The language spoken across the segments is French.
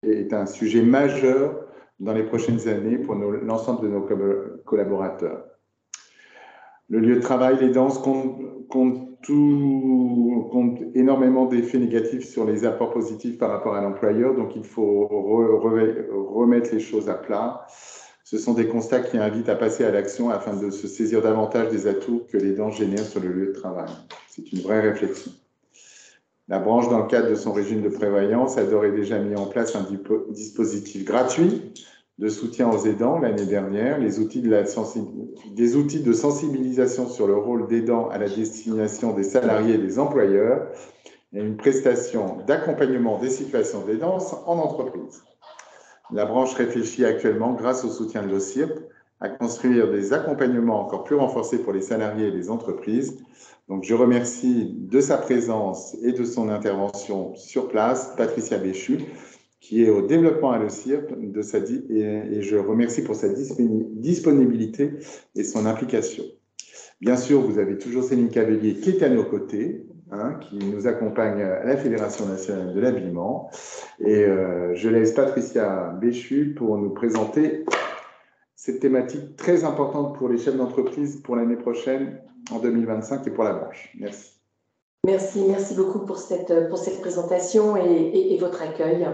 est un sujet majeur dans les prochaines années pour l'ensemble de nos collaborateurs. Le lieu de travail, les danses comptent énormément d'effets négatifs sur les apports positifs par rapport à l'employeur, donc il faut remettre les choses à plat. Ce sont des constats qui invitent à passer à l'action afin de se saisir davantage des atouts que les danses génèrent sur le lieu de travail. C'est une vraie réflexion. La branche, dans le cadre de son régime de prévoyance, a d'ores et déjà mis en place un dispositif gratuit de soutien aux aidants l'année dernière, des outils de sensibilisation sur le rôle d'aidant à la destination des salariés et des employeurs, et une prestation d'accompagnement des situations d'aidance en entreprise. La branche réfléchit actuellement, grâce au soutien de l'OCIRP, à construire des accompagnements encore plus renforcés pour les salariés et les entreprises. Donc, je remercie de sa présence et de son intervention sur place Patricia Béchu, qui est au développement à l'OCIRP, et je remercie pour sa disponibilité et son implication. Bien sûr, vous avez toujours Céline Cavelier qui est à nos côtés, qui nous accompagne à la Fédération nationale de l'habillement. Et je laisse Patricia Béchu pour nous présenter cette thématique très importante pour les chefs d'entreprise pour l'année prochaine, en 2025, et pour la branche. Merci. Merci beaucoup pour cette présentation et votre accueil.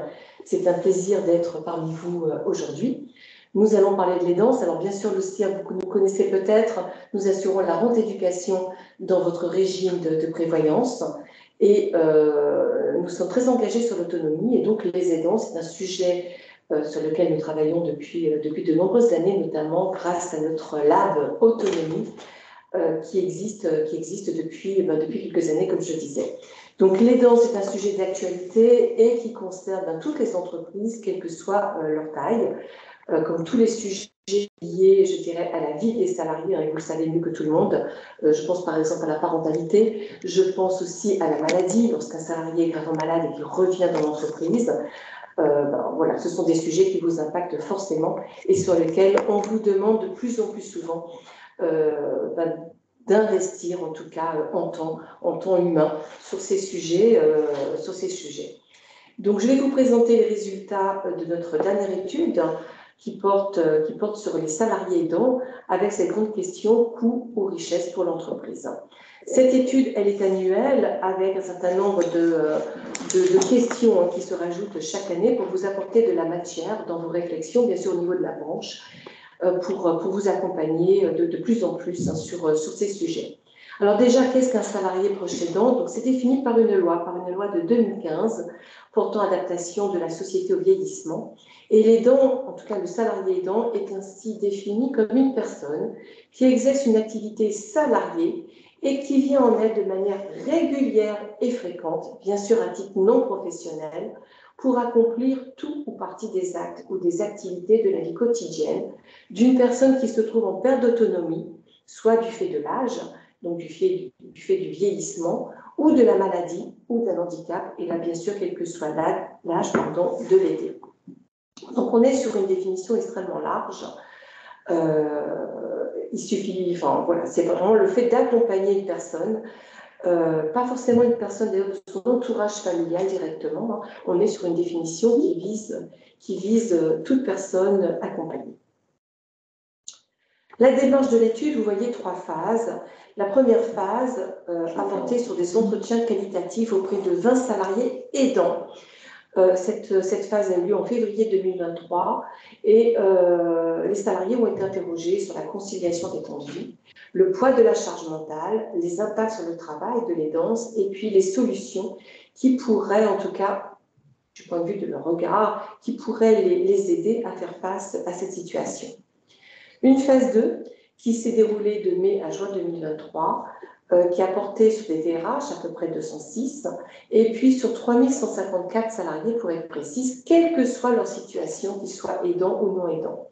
C'est un plaisir d'être parmi vous aujourd'hui. Nous allons parler de l'aidance. Alors bien sûr, le CIR, vous nous connaissez peut-être, nous assurons la rente éducation dans votre régime de prévoyance. Et nous sommes très engagés sur l'autonomie. Et donc les aidants, c'est un sujet sur lequel nous travaillons depuis de nombreuses années, notamment grâce à notre lab autonomie, qui existe depuis quelques années, comme je disais. Donc, l'aidance, c'est un sujet d'actualité et qui concerne toutes les entreprises, quelle que soit leur taille, comme tous les sujets liés, je dirais, à la vie des salariés, et vous le savez mieux que tout le monde. Je pense par exemple à la parentalité, je pense aussi à la maladie, lorsqu'un salarié est gravement malade et qu'il revient dans l'entreprise. Voilà, ce sont des sujets qui vous impactent forcément et sur lesquels on vous demande de plus en plus souvent d'investir, en tout cas en temps humain, sur ces sujets. Donc, je vais vous présenter les résultats de notre dernière étude qui porte sur les salariés aidants avec cette grande question coût ou richesse pour l'entreprise. Cette étude, elle est annuelle avec un certain nombre de questions qui se rajoutent chaque année pour vous apporter de la matière dans vos réflexions, bien sûr au niveau de la branche, pour vous accompagner de plus en plus sur ces sujets. Alors déjà, qu'est-ce qu'un salarié proche aidant? Donc, c'est défini par une loi de 2015 portant adaptation de la société au vieillissement. Et l'aidant, en tout cas le salarié aidant, est ainsi défini comme une personne qui exerce une activité salariée et qui vient en aide de manière régulière et fréquente, bien sûr à titre non professionnel, pour accomplir tout ou partie des actes ou des activités de la vie quotidienne d'une personne qui se trouve en perte d'autonomie, soit du fait de l'âge, donc du fait du vieillissement, ou de la maladie ou d'un handicap, et là bien sûr quel que soit l'âge de l'aider. Donc on est sur une définition extrêmement large. Il suffit, voilà, c'est vraiment le fait d'accompagner une personne, pas forcément une personne d'ailleurs de son entourage familial directement. On est sur une définition qui vise toute personne accompagnée. La démarche de l'étude, vous voyez 3 phases. La première phase a porté sur des entretiens qualitatifs auprès de 20 salariés aidants. Cette phase a eu lieu en février 2023 et les salariés ont été interrogés sur la conciliation des temps de vie, le poids de la charge mentale, les impacts sur le travail de l'aidance et puis les solutions qui pourraient, en tout cas, du point de vue de leur regard, qui pourraient les aider à faire face à cette situation. Une phase 2 qui s'est déroulée de mai à juin 2023, qui a porté sur des DRH, à peu près 206, et puis sur 3154 salariés, pour être précise, quelle que soit leur situation, qu'ils soient aidants ou non aidants.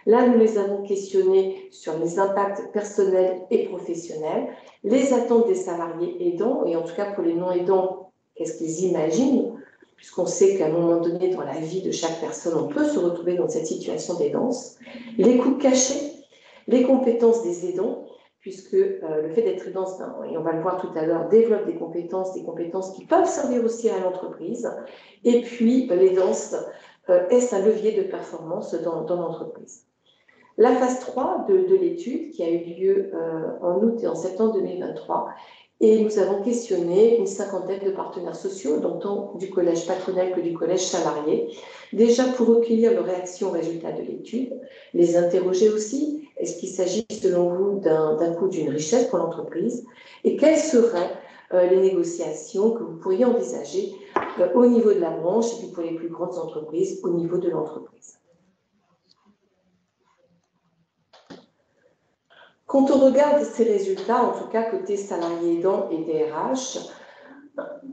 Là, nous les avons questionnés sur les impacts personnels et professionnels, les attentes des salariés aidants, et en tout cas pour les non aidants, qu'est-ce qu'ils imaginent, puisqu'on sait qu'à un moment donné, dans la vie de chaque personne, on peut se retrouver dans cette situation d'aidance, les coûts cachés, les compétences des aidants, puisque le fait d'être aidant, et on va le voir tout à l'heure, développe des compétences qui peuvent servir aussi à l'entreprise, et puis l'aidance est-ce un levier de performance dans l'entreprise? La phase 3 de l'étude, qui a eu lieu en août et en septembre 2023, et nous avons questionné une cinquantaine de partenaires sociaux, donc tant du collège patronal que du collège salarié, déjà pour recueillir leurs réactions aux résultats de l'étude, les interroger aussi, est-ce qu'il s'agit selon vous d'un coût d'une richesse pour l'entreprise, et quelles seraient les négociations que vous pourriez envisager au niveau de la branche et puis pour les plus grandes entreprises au niveau de l'entreprise. Quand on regarde ces résultats, en tout cas côté salariés aidants et DRH,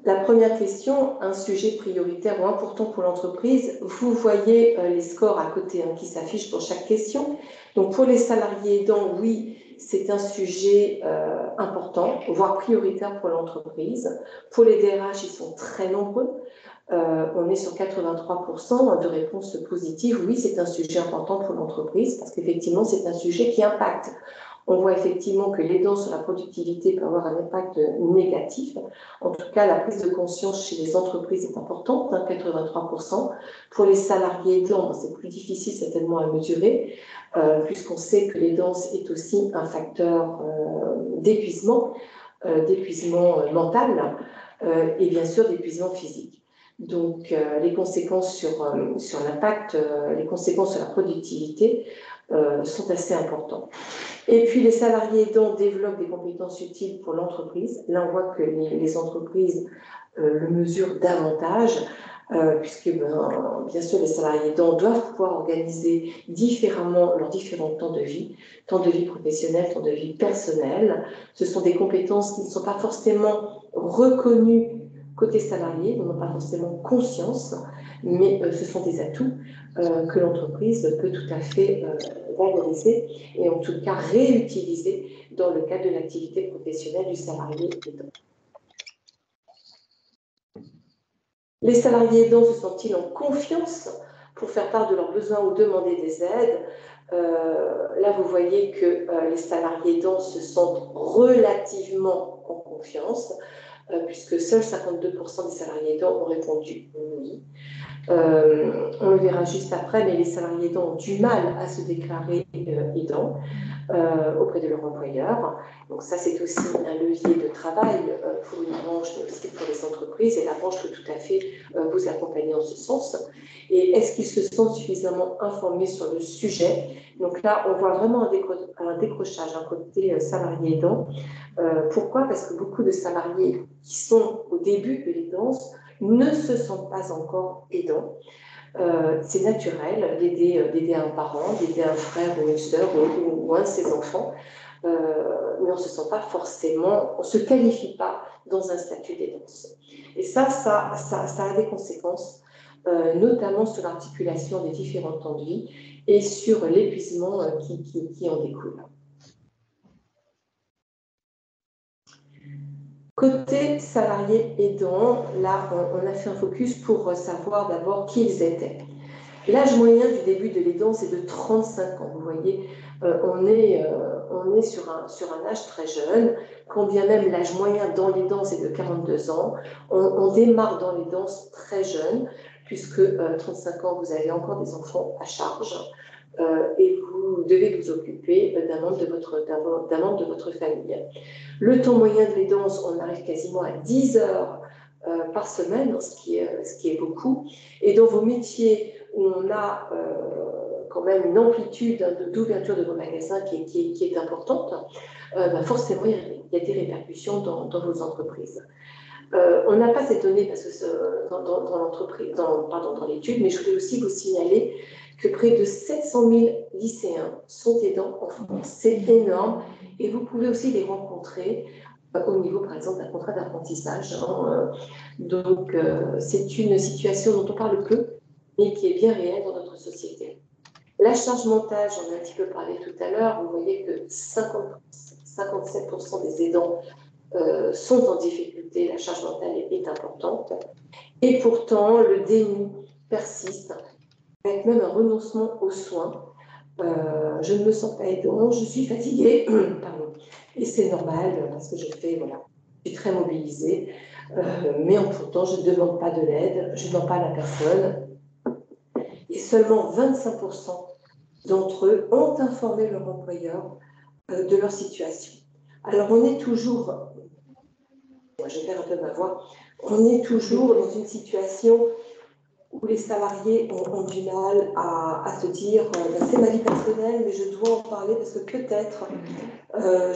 la première question, un sujet prioritaire ou important pour l'entreprise, vous voyez les scores à côté qui s'affichent pour chaque question. Donc pour les salariés aidants, oui, c'est un sujet important, voire prioritaire pour l'entreprise. Pour les DRH, ils sont très nombreux. On est sur 83% de réponses positives. Oui, c'est un sujet important pour l'entreprise parce qu'effectivement, c'est un sujet qui impacte. On voit effectivement que l'aidant sur la productivité peut avoir un impact négatif. En tout cas, la prise de conscience chez les entreprises est importante, 83%. Pour les salariés aidants, c'est plus difficile certainement à mesurer, puisqu'on sait que l'aidance est aussi un facteur d'épuisement mental et bien sûr d'épuisement physique. Donc, les conséquences sur l'impact, les conséquences sur la productivité sont assez importantes. Et puis, les salariés aidants développent des compétences utiles pour l'entreprise. Là, on voit que les entreprises le mesurent davantage, puisque, bien sûr, les salariés aidants doivent pouvoir organiser différemment leurs différents temps de vie professionnelle, temps de vie personnelle. Ce sont des compétences qui ne sont pas forcément reconnues côté salarié, on n'a pas forcément conscience, mais ce sont des atouts que l'entreprise peut tout à fait valoriser et en tout cas réutiliser dans le cadre de l'activité professionnelle du salarié aidant. Les salariés aidants se sentent-ils en confiance pour faire part de leurs besoins ou demander des aides? Là, vous voyez que les salariés aidants se sentent relativement en confiance, puisque seuls 52% des salariés aidants ont répondu oui. On le verra juste après, mais les salariés aidants ont du mal à se déclarer aidants auprès de leur employeur. Donc ça, c'est aussi un levier de travail pour une branche, mais aussi pour les entreprises, et la branche peut tout à fait vous accompagner en ce sens. Et est-ce qu'ils se sentent suffisamment informés sur le sujet? Donc là, on voit vraiment un décrochage, un côté salarié aidant. Pourquoi? Parce que beaucoup de salariés qui sont au début de l'aidance ne se sentent pas encore aidants. C'est naturel d'aider un parent, d'aider un frère ou une sœur ou un de ses enfants, mais on ne se sent pas forcément, on ne se qualifie pas dans un statut d'aidance. Et ça a des conséquences, notamment sur l'articulation des différents temps de vie et sur l'épuisement qui en découle. Côté salariés aidants, là, on a fait un focus pour savoir d'abord qui ils étaient. L'âge moyen du début de l'aidance est de 35 ans. Vous voyez, on est sur un âge très jeune, quand bien même l'âge moyen dans l'aidance est de 42 ans. On démarre dans l'aidance très jeune, puisque 35 ans, vous avez encore des enfants à charge. Et vous devez vous occuper d'un membre de votre famille. Le temps moyen de l'aidance, on arrive quasiment à 10 heures par semaine, ce qui est beaucoup. Et dans vos métiers où on a quand même une amplitude d'ouverture de vos magasins qui est importante, forcément, il y a des répercussions dans vos entreprises. On n'a pas cette donnée parce que dans l'étude, mais je voulais aussi vous signaler que près de 700 000 lycéens sont aidants en France. C'est énorme et vous pouvez aussi les rencontrer au niveau, par exemple, d'un contrat d'apprentissage. Donc, c'est une situation dont on parle peu, mais qui est bien réelle dans notre société. La charge mentale, j'en ai un petit peu parlé tout à l'heure. Vous voyez que 57% des aidants sont en difficulté, la charge mentale est importante. Et pourtant, le déni persiste, avec même un renoncement aux soins. Je ne me sens pas aidant, je suis fatiguée, pardon. Et c'est normal parce que je suis très mobilisée, mais pourtant je ne demande pas de l'aide, je ne demande pas à la personne. et seulement 25% d'entre eux ont informé leur employeur de leur situation. Alors on est toujours, moi je perds un peu ma voix, on est toujours dans une situation où les salariés ont du mal à se dire c'est ma vie personnelle, mais je dois en parler parce que peut-être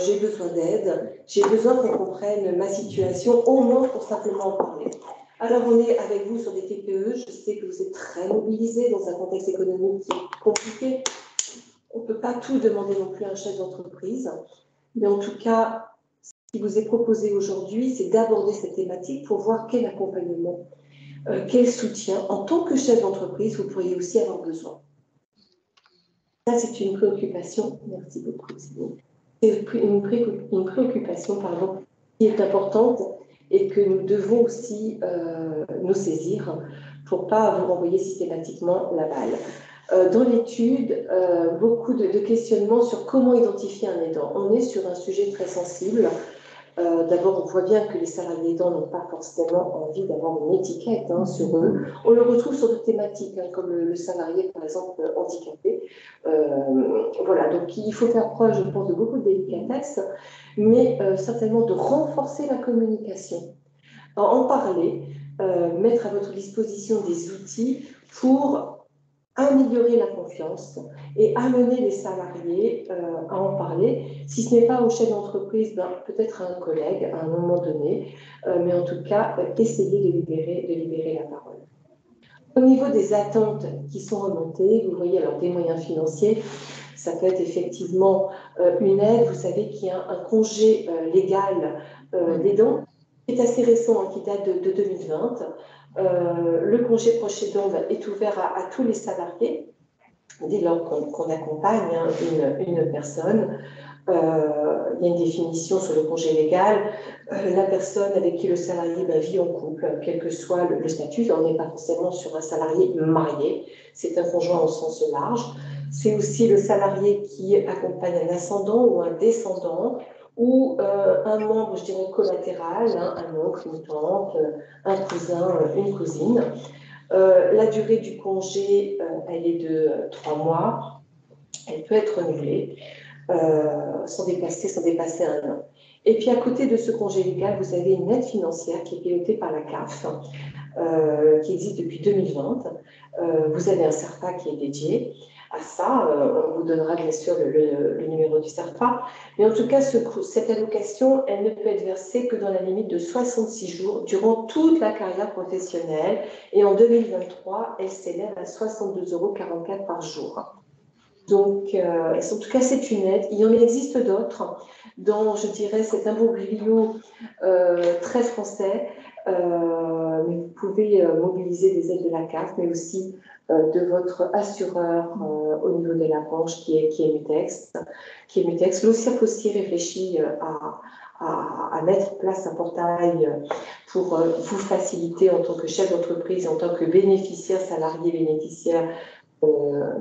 j'ai besoin d'aide, j'ai besoin qu'on comprenne ma situation, au moins pour simplement en parler. Alors on est avec vous sur des TPE, je sais que vous êtes très mobilisés dans un contexte économique qui est compliqué. On ne peut pas tout demander non plus à un chef d'entreprise, mais en tout cas, ce qui vous est proposé aujourd'hui, c'est d'aborder cette thématique pour voir quel accompagnement, quel soutien, en tant que chef d'entreprise, vous pourriez aussi avoir besoin. Ça, c'est une préoccupation, merci beaucoup, c'est une préoccupation qui est importante et que nous devons aussi nous saisir pour ne pas vous renvoyer systématiquement la balle. Dans l'étude, beaucoup de questionnements sur comment identifier un aidant. On est sur un sujet très sensible. D'abord, on voit bien que les salariés aidants n'ont pas forcément envie d'avoir une étiquette sur eux. On le retrouve sur d'autres thématiques, comme le salarié, par exemple, handicapé. Voilà, donc il faut faire preuve, je pense, de beaucoup de délicatesse, mais certainement de renforcer la communication, en parler, mettre à votre disposition des outils pour améliorer la confiance et amener les salariés à en parler, si ce n'est pas au chef d'entreprise, peut-être à un collègue à un moment donné, mais en tout cas, essayer de libérer la parole. Au niveau des attentes qui sont remontées, vous voyez alors des moyens financiers, ça peut être effectivement une aide, vous savez qu'il y a un congé légal d'aidant, qui est assez récent, qui date de 2020. Le congé proche aidant est ouvert à tous les salariés dès lors qu'on accompagne une personne. Il y a une définition sur le congé légal. La personne avec qui le salarié vit en couple, quel que soit le statut, on n'est pas forcément sur un salarié marié, c'est un conjoint au sens large. C'est aussi le salarié qui accompagne un ascendant ou un descendant, ou un membre, je dirais, collatéral, un oncle, une tante, un cousin, une cousine. La durée du congé, elle est de 3 mois. Elle peut être renouvelée sans dépasser 1 an. Et puis, à côté de ce congé légal, vous avez une aide financière qui est pilotée par la CAF, qui existe depuis 2020. Vous avez un CERFA qui est dédié à ça. On vous donnera bien sûr le numéro du CERFA. Mais en tout cas, cette allocation, elle ne peut être versée que dans la limite de 66 jours durant toute la carrière professionnelle. Et en 2023, elle s'élève à 62,44 € par jour. Donc, en tout cas, c'est une aide. Il y en existe d'autres dans, je dirais, cet imbroglio très français. Mais vous pouvez mobiliser des aides de la CAF, mais aussi de votre assureur au niveau de la branche qui est Mutex. L'OCIAP aussi réfléchit à mettre en place un portail pour vous faciliter en tant que chef d'entreprise, en tant que bénéficiaire, salarié bénéficiaire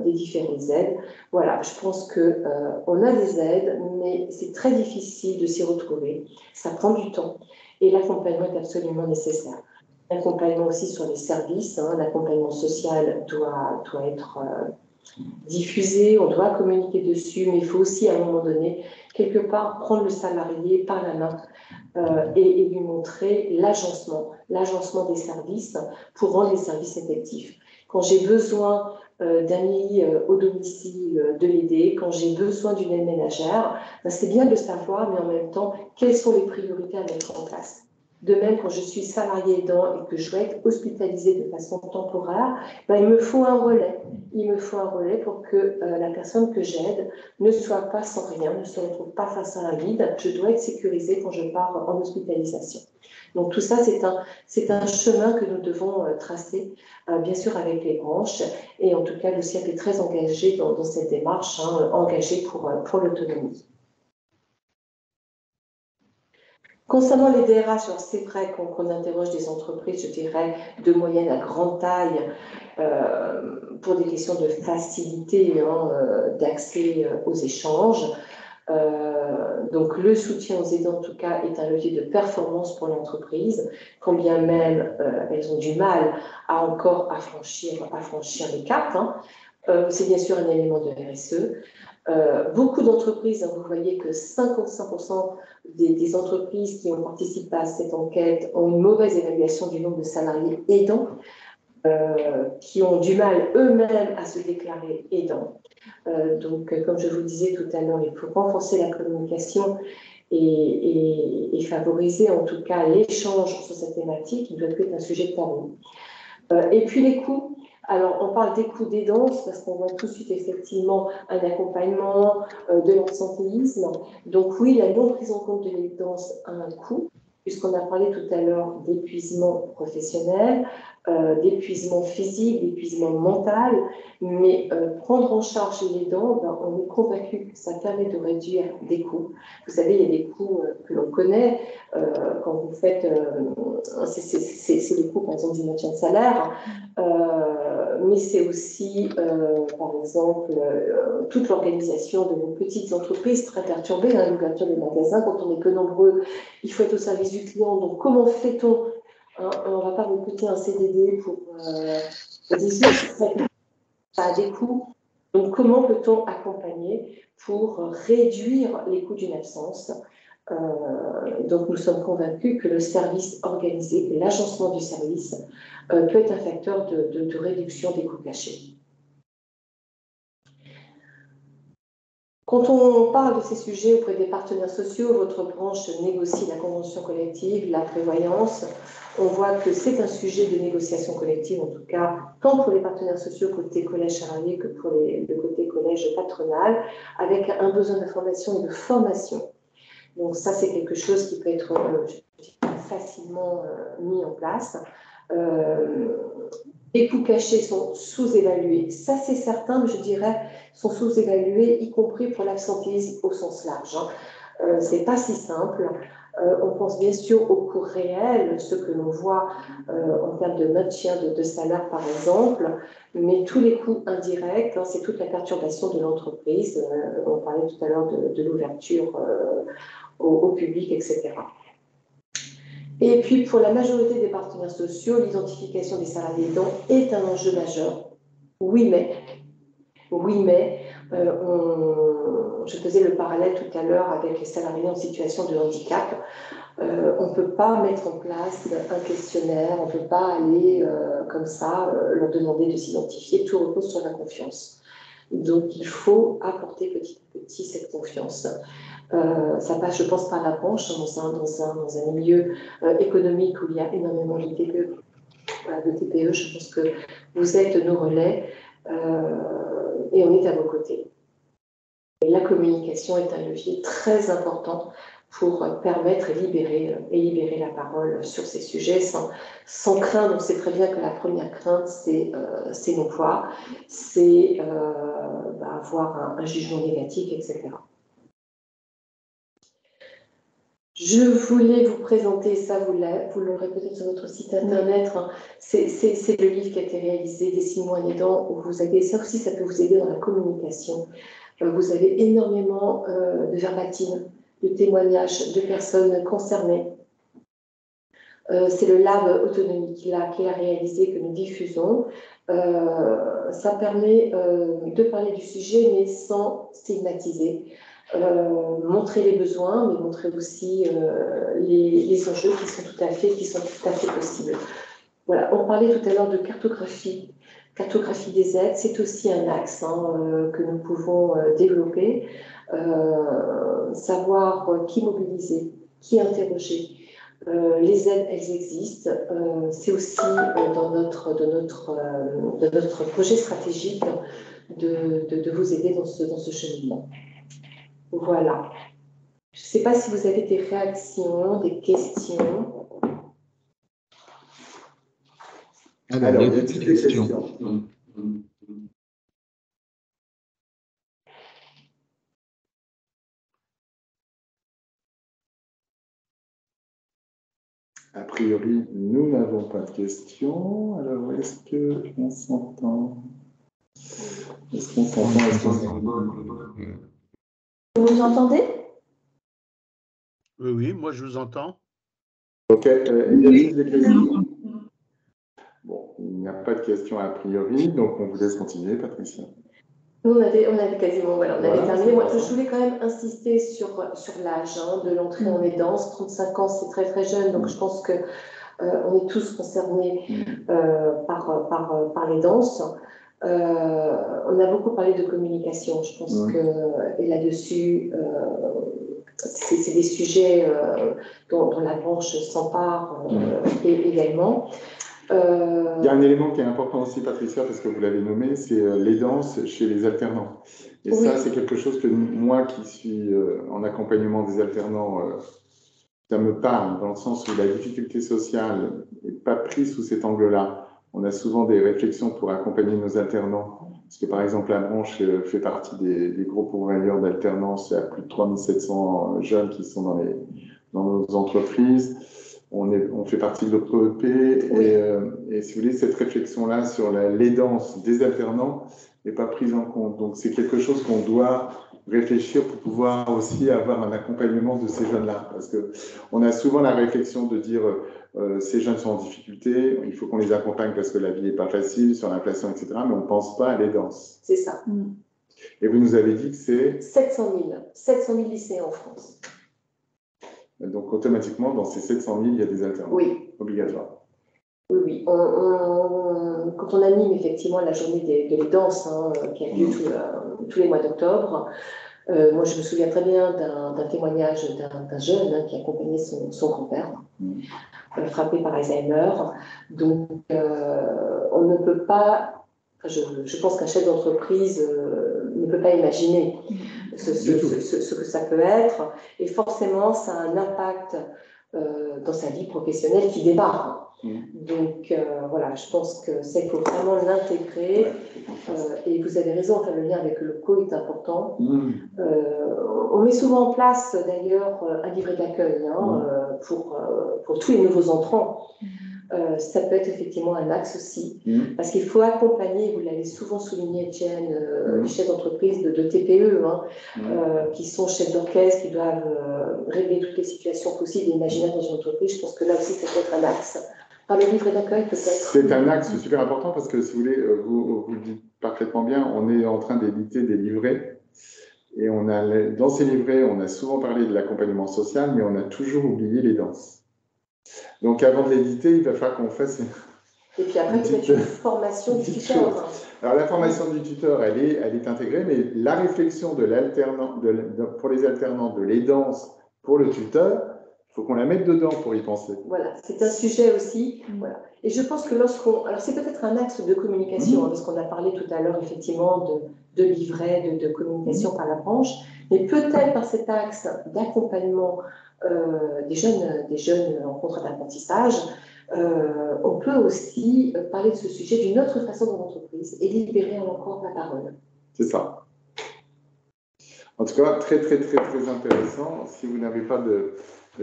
des différentes aides. Voilà, je pense qu'on a des aides, mais c'est très difficile de s'y retrouver. Ça prend du temps et l'accompagnement est absolument nécessaire. L'accompagnement aussi sur les services, l'accompagnement social doit être diffusé, on doit communiquer dessus, mais il faut aussi à un moment donné, quelque part, prendre le salarié par la main et lui montrer l'agencement des services pour rendre les services effectifs. Quand j'ai besoin d'amis au domicile, de l'aider, quand j'ai besoin d'une aide ménagère, c'est bien de le savoir, mais en même temps, quelles sont les priorités à mettre en place. De même, quand je suis salarié aidant et que je dois être hospitalisée de façon temporaire, il me faut un relais. Il me faut un relais pour que la personne que j'aide ne soit pas sans rien, ne se retrouve pas face à un vide. Je dois être sécurisée quand je pars en hospitalisation. Donc tout ça, c'est un chemin que nous devons tracer, bien sûr avec les branches. Et en tout cas, l'OCIAP est très engagé dans cette démarche, engagé pour l'autonomie. Concernant les DRH, c'est vrai qu'on interroge des entreprises, je dirais, de moyenne à grande taille, pour des questions de facilité d'accès aux échanges. Donc, le soutien aux aidants, en tout cas, est un levier de performance pour l'entreprise, quand bien même elles ont du mal à encore franchir les caps. Hein. C'est bien sûr un élément de RSE. Beaucoup d'entreprises, hein, vous voyez que 55% des entreprises qui ont participé à cette enquête ont une mauvaise évaluation du nombre de salariés aidants, qui ont du mal eux-mêmes à se déclarer aidants. Donc, comme je vous disais tout à l'heure, il faut renforcer la communication et favoriser en tout cas l'échange sur cette thématique qui doit être un sujet de tabou. Et puis les coûts. Alors, on parle des coûts d'aidance parce qu'on voit tout de suite effectivement un accompagnement, de l'absentéisme. Donc oui, la non prise en compte de l'aidance a un coût, puisqu'on a parlé tout à l'heure d'épuisement professionnel, d'épuisement physique, d'épuisement mental, mais prendre en charge l'aidant, ben, on est convaincu que ça permet de réduire des coûts. Vous savez, il y a des coûts que l'on connaît quand vous faites, c'est les coûts par exemple du maintien de salaire, mais c'est aussi par exemple toute l'organisation de vos petites entreprises très perturbées, hein, l'ouverture des magasins, quand on n'est que nombreux, il faut être au service du client, donc comment fait-on, hein, on ne va pas recruter un CDD pour 18, ça a des coûts, donc comment peut-on accompagner pour réduire les coûts d'une absence? Donc nous sommes convaincus que le service organisé, que l'agencement du service peut être un facteur de réduction des coûts cachés. Quand on parle de ces sujets auprès des partenaires sociaux, votre branche négocie la convention collective, la prévoyance. On voit que c'est un sujet de négociation collective, en tout cas, tant pour les partenaires sociaux côté collège salarié que pour le côté collège patronal, avec un besoin d'information et de formation. Donc ça, c'est quelque chose qui peut être facilement mis en place. Les coûts cachés sont sous-évalués, ça c'est certain, mais je dirais sont sous-évalués, y compris pour l'absentéisme au sens large. Hein. C'est pas si simple. On pense bien sûr aux coûts réels, ceux que l'on voit en termes de maintien de salaire par exemple, mais tous les coûts indirects, hein, c'est toute la perturbation de l'entreprise. On parlait tout à l'heure de l'ouverture au public, etc. Et puis, pour la majorité des partenaires sociaux, l'identification des salariés aidants est un enjeu majeur. Oui, mais je faisais le parallèle tout à l'heure avec les salariés en situation de handicap. On ne peut pas mettre en place un questionnaire, on ne peut pas aller comme ça leur demander de s'identifier, tout repose sur la confiance. Donc, il faut apporter petit à petit cette confiance. Ça passe, je pense, par la branche dans un milieu économique où il y a énormément de TPE. Je pense que vous êtes nos relais et on est à vos côtés. Et la communication est un levier très important pour permettre et libérer la parole sur ces sujets sans craindre. On sait très bien que la première crainte, c'est non voir, c'est avoir un jugement négatif, etc. Je voulais vous présenter, ça vous l'aurez peut-être sur votre site internet, hein. C'est le livre qui a été réalisé, des 6 mois aidants, où vous avez, ça aussi ça peut vous aider dans la communication. Vous avez énormément de verbatim, de témoignages de personnes concernées. C'est le Lab Autonomie qu'il a réalisé, que nous diffusons. Ça permet de parler du sujet, mais sans stigmatiser. Montrer les besoins, mais montrer aussi les enjeux qui sont tout à fait possibles. Voilà, on parlait tout à l'heure de cartographie des aides, c'est aussi un axe que nous pouvons développer, savoir qui mobiliser, qui interroger. Les aides, elles existent. C'est aussi dans notre projet stratégique de vous aider dans ce cheminement. Voilà. Je ne sais pas si vous avez des réactions, des questions. Alors, il y a une petite question. A priori, nous n'avons pas de questions. Alors, est-ce qu'on s'entend? Est-ce qu'on s'entend? Vous nous entendez? Oui, moi je vous entends. Ok, il y a-t-il des questions? Bon, il n'y a pas de questions a priori, donc on vous laisse continuer, Patricia. Nous, on avait quasiment, voilà, on avait terminé. Moi, je je voulais quand même insister sur l'âge de l'entrée en aidance. 35 ans, c'est très très jeune, donc je pense que on est tous concernés par l'aidance. On a beaucoup parlé de communication, je pense que, et là-dessus, c'est des sujets dont la branche s'empare également. Il y a un élément qui est important aussi, Patricia, parce que vous l'avez nommé, c'est l'aidance chez les alternants. Et ça, c'est quelque chose que moi qui suis en accompagnement des alternants, ça me parle, dans le sens où la difficulté sociale n'est pas prise sous cet angle-là. On a souvent des réflexions pour accompagner nos alternants, parce que par exemple, la branche fait partie des gros pourvoyeurs d'alternance. Il y a plus de 3700 jeunes qui sont dans nos entreprises. On fait partie de l'OPEP et si vous voulez, cette réflexion-là sur l'aidance des alternants n'est pas prise en compte. Donc, c'est quelque chose qu'on doit réfléchir pour pouvoir aussi avoir un accompagnement de ces jeunes-là. Parce qu'on a souvent la réflexion de dire ces jeunes sont en difficulté, il faut qu'on les accompagne parce que la vie n'est pas facile, sur l'inflation, etc. Mais on ne pense pas à l'aidance. C'est ça. Et vous nous avez dit que c'est 700 000 lycéens en France. Donc, automatiquement, dans ces 700 000, il y a des alternants. Oui. Obligatoires. Oui. Quand on anime effectivement la journée de l'aidance, qui a lieu tous les mois d'octobre, moi je me souviens très bien d'un témoignage d'un jeune qui accompagnait son grand-père, frappé par Alzheimer. Donc, on ne peut pas, je pense qu'un chef d'entreprise ne peut pas imaginer ce que ça peut être, et forcément ça a un impact dans sa vie professionnelle qui démarre. Donc voilà, je pense que il faut vraiment l'intégrer, et vous avez raison, enfin, le lien avec le co est important. On met souvent en place d'ailleurs un livret d'accueil pour tous les nouveaux entrants. Ça peut être effectivement un axe aussi, parce qu'il faut accompagner, vous l'avez souvent souligné, Etienne, les chefs d'entreprise de TPE, qui sont chefs d'orchestre, qui doivent régler toutes les situations possibles et imaginaires dans une entreprise. Je pense que là aussi, ça peut être un axe. Par le livret d'accueil, peut-être. C'est un axe super important parce que, si vous voulez, vous le dites parfaitement bien, on est en train d'éditer des livrets. Et dans ces livrets, on a souvent parlé de l'accompagnement social, mais on a toujours oublié les danses. Donc, avant de l'éditer, il va falloir qu'on fasse et puis après, peut-être une formation du tuteur. Alors, la formation du tuteur, elle est intégrée, mais la réflexion de l'alternant, pour les alternants, de l'aidance pour le tuteur, il faut qu'on la mette dedans pour y penser. Voilà, c'est un sujet aussi. Voilà. Et je pense que alors c'est peut-être un axe de communication, parce qu'on a parlé tout à l'heure effectivement de livret, de communication par la branche, mais peut-être par cet axe d'accompagnement des jeunes en contrat d'apprentissage, on peut aussi parler de ce sujet d'une autre façon dans l'entreprise et libérer encore la parole. C'est ça. En tout cas, très, très, très, très intéressant. Si vous n'avez pas de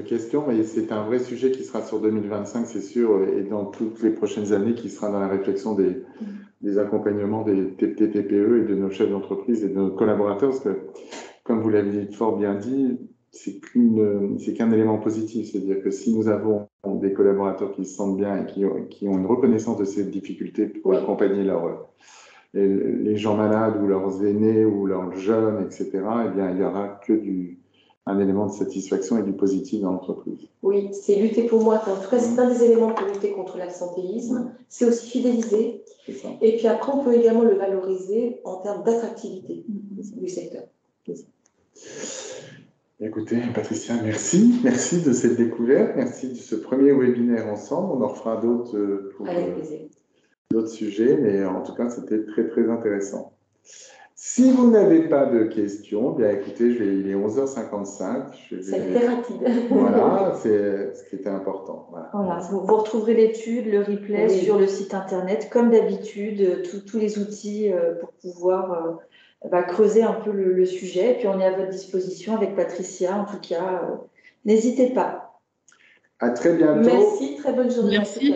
questions, mais c'est un vrai sujet qui sera sur 2025, c'est sûr, et dans toutes les prochaines années, qui sera dans la réflexion des accompagnements des TPE et de nos chefs d'entreprise et de nos collaborateurs, parce que, comme vous l'avez fort bien dit, c'est qu'un élément positif, c'est-à-dire que si nous avons des collaborateurs qui se sentent bien et qui ont une reconnaissance de ces difficultés pour accompagner les gens malades ou leurs aînés ou leurs jeunes, etc., eh bien, il n'y aura que un élément de satisfaction et du positif dans l'entreprise. Oui, c'est lutter pour moi. En tout cas, c'est un des éléments pour lutter contre l'absentéisme. C'est aussi fidéliser. Et puis après, on peut également le valoriser en termes d'attractivité du secteur. Écoutez, Patricia, merci. Merci de cette découverte. Merci de ce premier webinaire ensemble. On en refera d'autres pour d'autres sujets, mais en tout cas, c'était très, très intéressant. Si vous n'avez pas de questions, bien écoutez, il est 11h55. C'était rapide. Voilà, c'est ce qui était important. Voilà. Vous retrouverez l'étude, le replay sur le site internet, comme d'habitude, tous les outils pour pouvoir creuser un peu le sujet. Et puis on est à votre disposition avec Patricia, en tout cas, n'hésitez pas. À très bientôt. Merci, très bonne journée. Merci.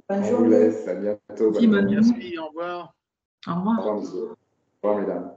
Bonne journée. journée. Vous laisse, à bientôt. Merci, bonne journée. Merci, au revoir. Au revoir. Au revoir, monsieur. Au revoir, mesdames.